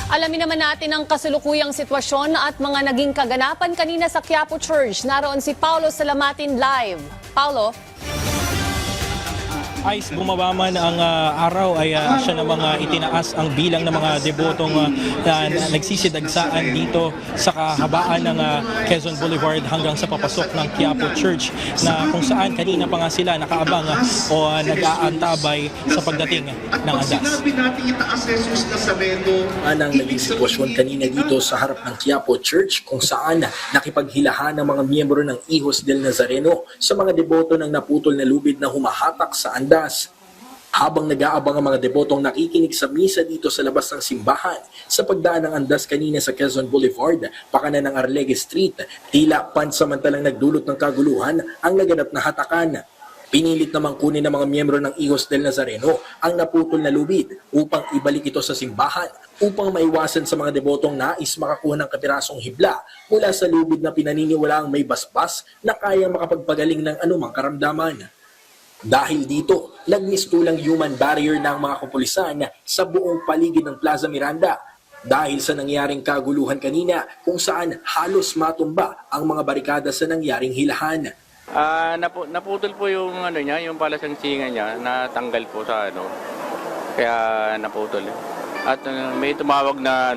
Alamin naman natin ang kasalukuyang sitwasyon at mga naging kaganapan kanina sa Quiapo Church. Naroon si Paulo Salamatin live. Paulo? Ice, bumaba man ang araw ay siya na mga itinaas ang bilang ng mga debotong na nagsisidagsaan dito sa kahabaan ng Quezon Boulevard hanggang sa papasok ng Quiapo Church na kung saan kanina pa nga sila nakaabang o nag-aantabay sa pagdating ng andas. Anang naging sitwasyon kanina dito sa harap ng Quiapo Church kung saan nakipaghilahan ng mga miyembro ng Hijos del Nazareno sa mga deboto ng naputol na lubid na humahatak sa andas. Habang nag-aabang ang mga debotong nakikinig sa misa dito sa labas ng simbahan, sa pagdaan ng andas kanina sa Quezon Boulevard, pakanan ng Arlegue Street, tila pansamantalang nagdulot ng kaguluhan ang naganap na hatakan. Pinilit namang kunin ng mga miyembro ng Hijos del Nazareno ang naputol na lubid upang ibalik ito sa simbahan upang maiwasan sa mga debotong nais makakuha ng kapirasong hibla mula sa lubid na pinaniniwalaang may basbas na kayang makapagpagaling ng anumang karamdaman. Dahil dito, nagmistulang human barrier ng mga kapulisan sa buong paligid ng Plaza Miranda dahil sa nangyaring kaguluhan kanina kung saan halos matumba ang mga barikada sa nangyaring hilahan. Naputol po yung niya, yung palasangsingan niya, natanggal po sa kaya naputol. At may tumawag na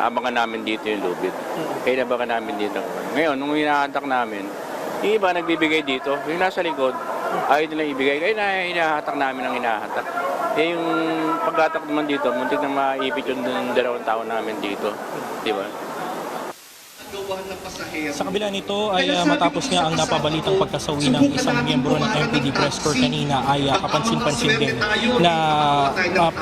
abangan namin dito yung lubid. Kaya nabangan namin dito. Ngayon, nung hinahatak namin, yung iba nagbibigay dito, yung nasa likod, ayaw nilang ibigay. Kaya na hinahatak namin ang hinahatak. Eh yung paghatak naman dito, muntik na maipit yung 2 taon namin dito. Di ba? Sa kabila nito ay matapos nga ang napabalitang pagkasawi ng isang miyembro ng MPD Press Corps kanina ay kapansin-pansin din na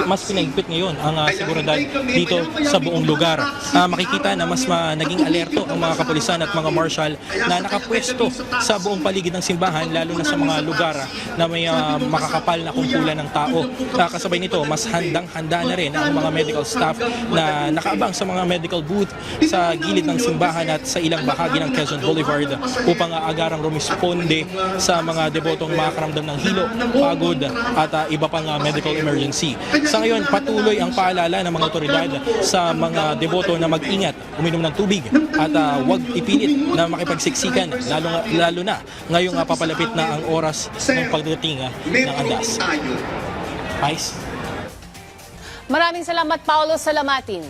mas pinahigpit ngayon ang seguridad dito sa buong lugar. Makikita na mas naging alerto ang mga kapulisan at mga marshal na nakapwesto sa buong paligid ng simbahan lalo na sa mga lugar na may makakapal na kumpulan ng tao. Kasabay nito, mas handang-handa na rin ang mga medical staff na nakaabang sa mga medical booth sa gilid ng simbahan at sa ilang bahagi ng Quezon Boulevard upang agarang rumisponde sa mga debotong makakaramdam ng hilo, pagod at iba pang medical emergency. Sa ngayon, patuloy ang paalala ng mga otoridad sa mga deboto na mag-ingat, uminom ng tubig at huwag ipilit na makipagsiksikan lalo na ngayong papalapit na ang oras ng pagdating ng andas. Ice. Maraming salamat, Paulo Salamatin.